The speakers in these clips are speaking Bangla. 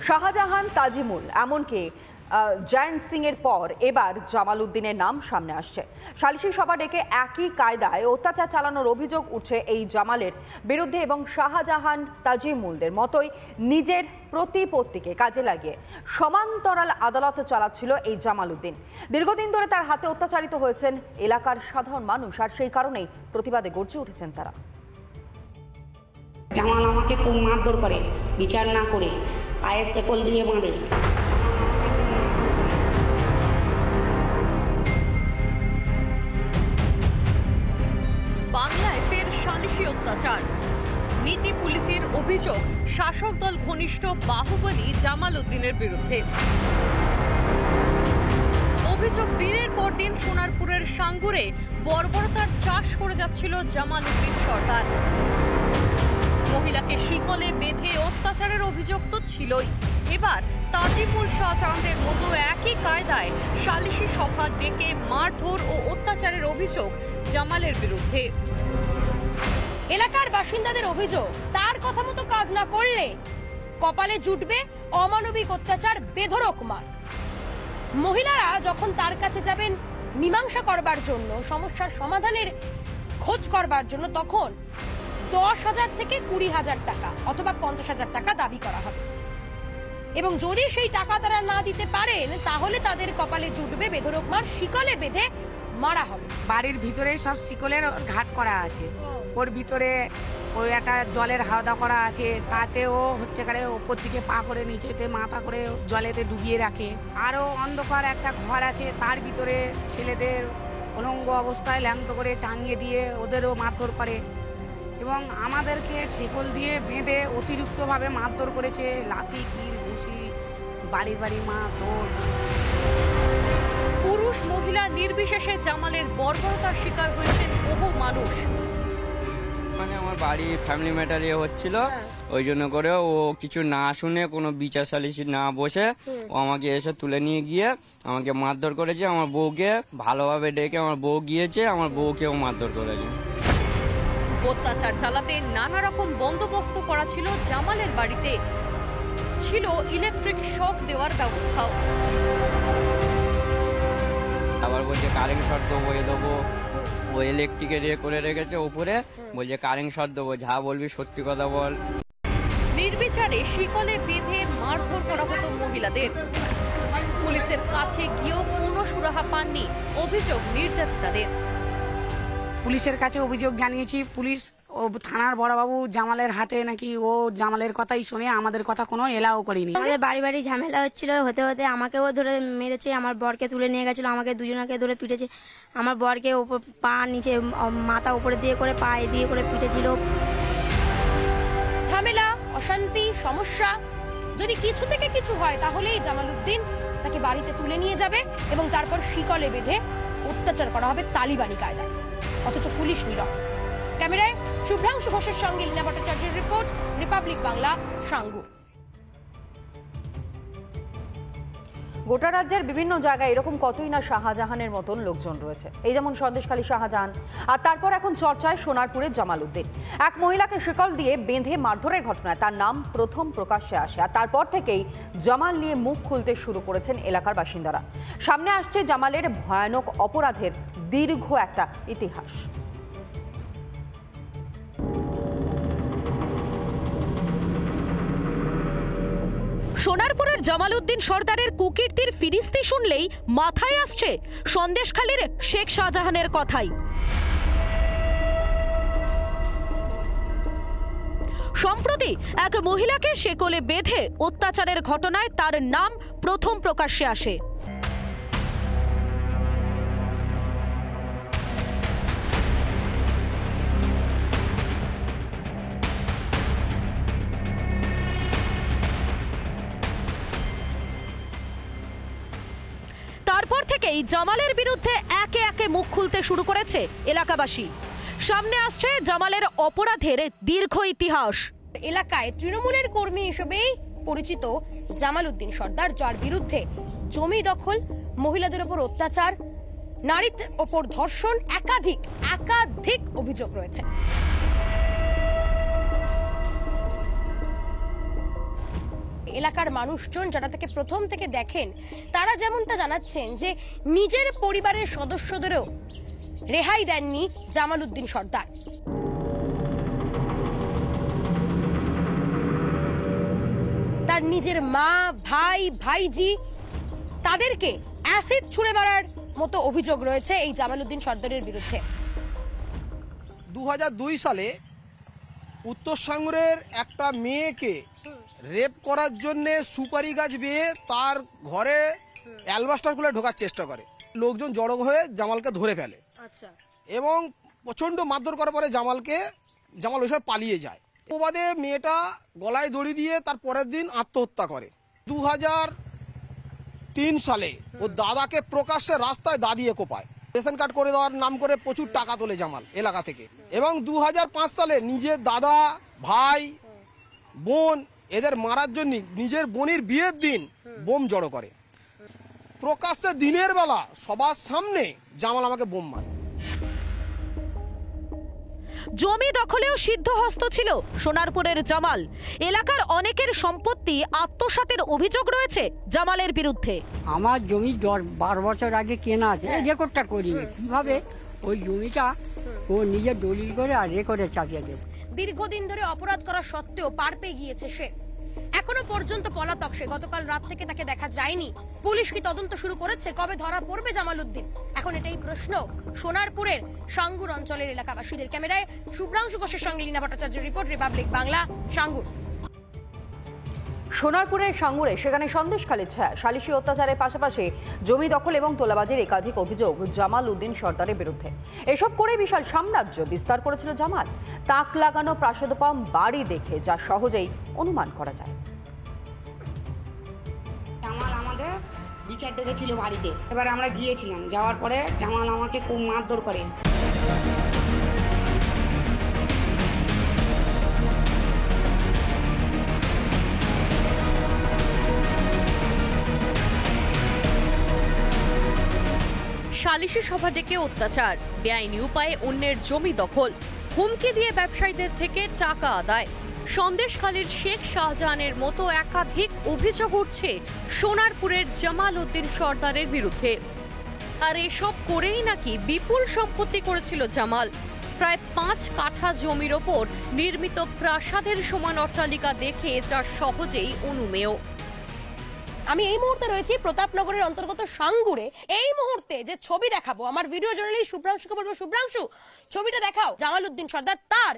শাহজাহান, তাজিমুল এমনকি জয়ন্ত সিং এর পর এবার জামাল উদ্দিনের নাম সামনে আসছে। সালিশি সভা ডেকে একই কায়দায় অত্যাচার চালানোর অভিযোগ উঠছে এই জামালের বিরুদ্ধে এবং শাহজাহান, তাজিমুলদের মতোই নিজের প্রতিপত্তিকে কাজে লাগিয়ে সমান্তরাল আদালতে চালাচ্ছিল এই জামাল উদ্দিন। দীর্ঘদিন ধরে তার হাতে অত্যাচারিত হয়েছেন এলাকার সাধারণ মানুষ, আর সেই কারণেই প্রতিবাদে গর্জে উঠেছেন তারা। জামাল আমাকে খুব মারধর করে, বিচার না করে পায়ে শেকল দিয়ে বাঁধে। বাংলায় ফের সালিশি অত্যাচার। নীতি পুলিশের অভিযোগ শাসক দল ঘনিষ্ঠ বাহুবলী জামাল উদ্দিনের বিরুদ্ধে। অভিযোগ দিনের পর দিন সোনারপুরের সাঙ্গুরে বর্বরতার চাষ করে যাচ্ছিল জামাল উদ্দিন সরকার। মহিলাকে শিকলে বেঁধে অত্যাচারের অভিযোগ তো ছিলই, এবার তাজিমুল, শাহজাহানদের মতো একই কায়দায় সালিশি সভা ডেকে মারধর ও অত্যাচারের অভিযোগ জামালের বিরুদ্ধে। এলাকার বাসিন্দাদের অভিযোগ, তার কথা মতো কাজ না করলে কপালে জুটবে অমানবিক অত্যাচার, বেধড়ক মার। মহিলারা যখন তার কাছে যাবেন মীমাংসা করবার জন্য, সমস্যার সমাধানের খোঁজ করবার জন্য, তখন 10,000 থেকে 20,000 টাকা অথবা 50,000 টাকা দাবি করা হবে এবং যদি সেই টাকা তারা না দিতে পারেন তাহলে তাদের কপালে জুটবে বেধড়ক মার, শিকলে বেঁধে মারা হবে। বাড়ির ভিতরে সব শিকলের ঘাট করা আছে, ওর ভিতরে ওই একটা জলের হাওদা করা আছে, তাতেও হচ্ছে করে ওপর দিকে পা করে নিচেতে মাথা করে জলেতে ডুবিয়ে রাখে। আরও অন্ধকার একটা ঘর আছে, তার ভিতরে ছেলেদের উলঙ্গ অবস্থায় ল্যাংট করে টাঙিয়ে দিয়ে ওদেরও মারধর করে এবং আমাদেরকে শেকল দিয়ে বেঁধে অতিরিক্তভাবে মারধর করেছে। লাথি, কিল, ঘুষি, বাড়ি বাড়ি মারধর। পুরুষ মহিলা নির্বিশেষে জামালের বর্বরতার শিকার হয়েছেন বহু মানুষ। মানে আমার বাড়ি ফ্যামিলি ম্যাটার হচ্ছিল, ওই জন্য করে ও কিছু না শুনে কোনো বিচার সালিশি না বসে ও আমাকে এসে তুলে নিয়ে গিয়ে আমাকে মারধর করেছে। আমার বউকে ভালোভাবে ডেকে আমার বউ গিয়েছে, আমার বউকেও মারধর করেছে। অত্যাচার চালাতে নানা রকম বন্দোবস্ত করা ছিল জামালের বাড়িতে, ছিল ইলেকট্রিক শক দেওয়ার ব্যবস্থাও। আবার বলছে কারেন্ট শর্ট দেবো, ও ইলেকট্রিকের করে রেখেছে উপরে, বলছে কারেন্ট শর্ট দেবো, যা বলবি সত্যি কথা বল। নির্বিচারে শিকলে বেঁধে মারধর করা হতো মহিলাদের। পুলিশের কাছে গিয়েও কোনো সুরাহা পাননি অভিযোগ নির্যাতিতাদের। পুলিশের কাছে অভিযোগ জানিয়েছি, পুলিশ ও থানার বড়বাবু জামালের হাতে নাকি ও জামালের কথাই শুনে আমাদের কথা কোনো এলাও করেনি। আমাদের বাড়ি বাড়ি ঝামেলা হচ্ছিল, হতে হতে আমাকেও ধরে মেরেছে, আমার বরকে তুলে নিয়ে গেছিল, আমাকে দুজনকে ধরে পিটেছে। আমার বরকে পা নিচে মাথা উপরে দিয়ে করে পায়ে দিয়ে করে পিটেছিল। ঝামেলা, অশান্তি, সমস্যা যদি কিছু থেকে কিছু হয় তাহলেই জামাল উদ্দিন তাকে বাড়িতে তুলে নিয়ে যাবে এবং তারপর শিকলে বেঁধে অত্যাচার করা হবে তালিবানি কায়দায়, অথচ পুলিশ নীরব। ক্যামেরায় শুভ্রাংশু ঘোষের সঙ্গে লীনা ভট্টাচার্যের রিপোর্ট, রিপাবলিক বাংলা, সাঙ্গু। গোটা রাজ্যের বিভিন্ন জায়গায় এরকম কতই না শাহজাহানের মতন লোকজন রয়েছে। এই যেমন সন্দেশখালী শাহজাহান, আর তারপর এখন চর্চায় সোনারপুরের জামাল উদ্দিন। এক মহিলাকে শিকল দিয়ে বেঁধে মারধরের ঘটনায় তার নাম প্রথম প্রকাশ্যে আসে, আর তারপর থেকেই জামাল নিয়ে মুখ খুলতে শুরু করেছেন এলাকার বাসিন্দারা। সামনে আসছে জামালের ভয়ানক অপরাধের দীর্ঘ একটা ইতিহাস। সোনারপুরের জামাল উদ্দিন সর্দারের কুকীর্তির ফিরিস্তি শুনলেই মাথায় আসছে সন্দেশখালীর শেখ শাহজাহানের কথাই। সম্প্রতি এক মহিলাকে শেকলে বেঁধে অত্যাচারের ঘটনায় তার নাম প্রথম প্রকাশ্যে আসে। তারপর থেকেই জামালের বিরুদ্ধে একে একে মুখ খুলতে শুরু করেছে এলাকাবাসী। সামনে আসছে জামালের অপরাধের দীর্ঘ ইতিহাস। এলাকায় তৃণমূলের কর্মী হিসেবেই পরিচিত জামাল উদ্দিন সর্দার, যার বিরুদ্ধে জমি দখল, মহিলাদের উপর অত্যাচার, নারীদের উপর ধর্ষণ, একাধিক অভিযোগ রয়েছে। এলাকার মানুষজন যারা তাকে প্রথম থেকে দেখেন তারা যেমনটা জানাচ্ছেন যে নিজের পরিবারের সদস্যদেরও রেহাই দেননি জামাল উদ্দিন সর্দার। তার নিজের মা, ভাই, ভাইজি তাদেরকে অ্যাসিড ছুঁড়ে মারার মতো অভিযোগ রয়েছে এই জামাল উদ্দিন সর্দারের বিরুদ্ধে। 2002 সালে উত্তর সাঙ্গুরের একটা মেয়েকে রেপ করার জন্য সুপারি গাছ বেয়ে তার ঘরে অ্যালবাস্টার খুলে ঢোকার চেষ্টা করে। লোকজন জড়ো হয়ে জামালকে ধরে ফেলে এবং প্রচণ্ড মারধর করার পরে জামাল ওই সময় পালিয়ে যায়। প্রবাদে মেয়েটা গলায় দড়ি দিয়ে তার পরের দিন আত্মহত্যা করে। 2003 সালে ও দাদাকে প্রকাশ্যে রাস্তায় দাঁড়িয়ে কোপায়। রেশন কার্ড করে দেওয়ার নাম করে প্রচুর টাকা তোলে জামাল এলাকা থেকে। এবং 2005 সালে নিজের দাদা, ভাই, বোন এদের মারার জন্য নিজের বোনের বিয়ের দিন বোম জড়ো করে। প্রকাশ্যে দিনের বেলা সবার সামনে জামাল আমাকে বোম মারে। জমি দখলেও সিদ্ধহস্ত ছিল সোনারপুরের জামাল। এলাকার অনেকের সম্পত্তি আত্মসাতের অভিযোগ রয়েছে জামালের বিরুদ্ধে। আমার জমি 12 বছর আগে কেনা আছে, রেকর্ডটা করিনি কিভাবে ওই জমিটা ও নিজের দলিল করে আর রেকর্ডে চাপিয়ে দিয়েছে। দীর্ঘদিন ধরে অপরাধ করা সত্ত্বেও পার পেয়ে গিয়েছে সে, এখনো পর্যন্ত পলাতক সে। গতকাল রাত থেকে তাকে দেখা যায়নি। পুলিশ কি তদন্ত শুরু করেছে? কবে ধরা পড়বে জামাল উদ্দিন? এখন এটাই প্রশ্ন সোনারপুরের সাঙ্গুর অঞ্চলের এলাকাবাসীদের। ক্যামেরায় শুভ্রাংশু ঘোষের সঙ্গে লীনা ভট্টাচার্যের রিপোর্ট, রিপাবলিক বাংলা, সাঙ্গুর। সোনারপুরের সাঙ্গুরে সেখানে সন্দেশখালী ছায়া। সালিশি অত্যাচারের পাশাপাশি জমি দখল এবং তোলাবাজির একাধিক অভিযোগ জামাল উদ্দিন সর্দারের বিরুদ্ধে। এসব করে বিশাল সাম্রাজ্য বিস্তার করেছিল জামাল। তাক লাগানো প্রাসাদোপম বাড়ি দেখে যা সহজেই অনুমান করা যায়। জামাল আমাদের বিচার ডেকেছিল বাড়িতে। এবার আমরা গিয়েছিলাম, যাওয়ার পরে জামাল আমাকে খুব মারধর করে। সালিশি সভা ডেকে অত্যাচার, বেআইনি উপায়ে অন্যের জমি দখল, হুমকি দিয়ে ব্যবসায়ীদের থেকে টাকা আদায়। সন্দেশখালীর শেখ শাহজাহানের মতো একাধিক অভিযোগ উঠছে সোনারপুরের জামাল উদ্দিন সর্দারের বিরুদ্ধে। আর এসব করেই নাকি বিপুল সম্পত্তি করেছিল জামাল। প্রায় 5 কাঠা জমির ওপর নির্মিত প্রাসাদের সমান অট্টালিকা দেখে যা সহজেই অনুমেয়। আমি এই মুহূর্তে রয়েছি প্রতাপনগরের অন্তর্গত সাঙ্গুরে। এই মুহূর্তে যে ছবি দেখাবো, আমার ভিডিও জার্নালিস্ট শুভ্রাংশুকে বলবো, শুভ্রাংশু ছবিটা দেখাও। জামাল উদ্দিন সর্দার তার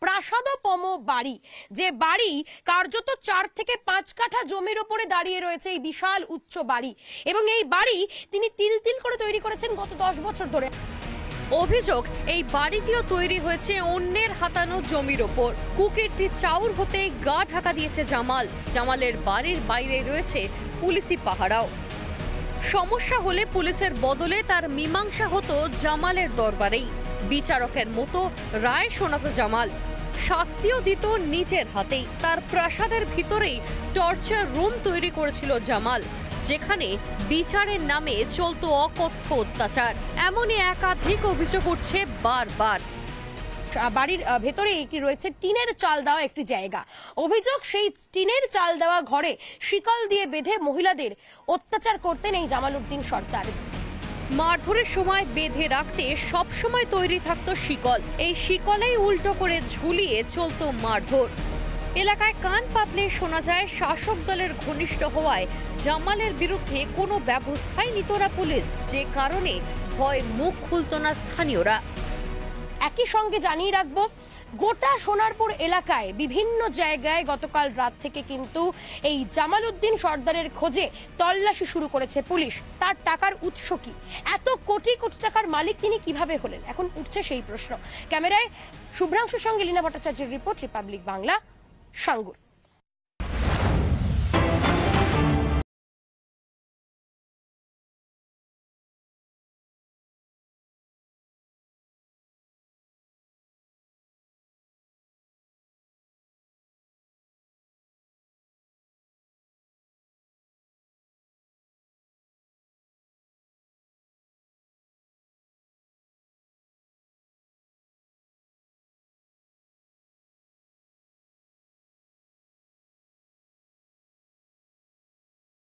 প্রাসাদোপম বাড়ি, যে বাড়ি কার্যত 4 থেকে 5 কাঠা জমির উপরে দাঁড়িয়ে রয়েছে এই বিশাল উচ্চ বাড়ি, এবং এই বাড়ি তিনি তিল তিল করে তৈরি করেছেন গত 10 বছর ধরে। অভিযোগ এই বাড়িটিও তৈরি হয়েছে অন্যের হাতানো জমির ওপর। কুকীর্তি চাউর হতে গা ঢাকা দিয়েছে জামাল। জামালের বাড়ির বাইরে রয়েছে পুলিশি পাহারাও। সমস্যা হলে পুলিশের বদলে তার মীমাংসা হতো জামালের দরবারেই। বিচারকের মতো রায় শোনাতো জামাল, শাস্তিও দিত নিজের হাতেই। তার প্রাসাদের ভিতরেই টর্চার রুম তৈরি করেছিল জামাল, যেখানে বিচারের নামে চলতো অকথ্য অত্যাচার। এমনই একাধিক অভিযোগ উঠছে বারবার। বাড়ির ভেতরে একটি রয়েছে টিনের চাল দেওয়া একটি জায়গা। অভিযোগ সেই টিনের চাল দেওয়া ঘরে শিকল দিয়ে বেঁধে মহিলাদের অত্যাচার করতেন এই জামাল উদ্দিন সর্দার। মারধরের সময় বেঁধে রাখতে সব সময় তৈরি থাকতো শিকল। এই শিকলেই উল্টো করে ঝুলিয়ে চলতো মারধর। এলাকায় কান পাতলে শোনা যায় শাসক দলের ঘনিষ্ঠ হওয়ায় জামালের বিরুদ্ধে কোনো ব্যবস্থাই নিত না পুলিশ, যে কারণে ভয় মুখ খুলত না স্থানীয়রা। একই সঙ্গে জানিয়ে রাখবো, গোটা সোনারপুর এলাকায় বিভিন্ন জায়গায় গতকাল রাত থেকে কিন্তু এই জামাল উদ্দিন সর্দারের খোঁজে তল্লাশি শুরু করেছে পুলিশ। তার টাকার উৎস কি? এত কোটি কোটি টাকার মালিক তিনি কিভাবে হলেন? এখন উঠছে সেই প্রশ্ন। ক্যামেরায় শুভ্রাংশুর সঙ্গে লীনা ভট্টাচার্যের রিপোর্ট, রিপাবলিক বাংলা, সাঙ্গুর।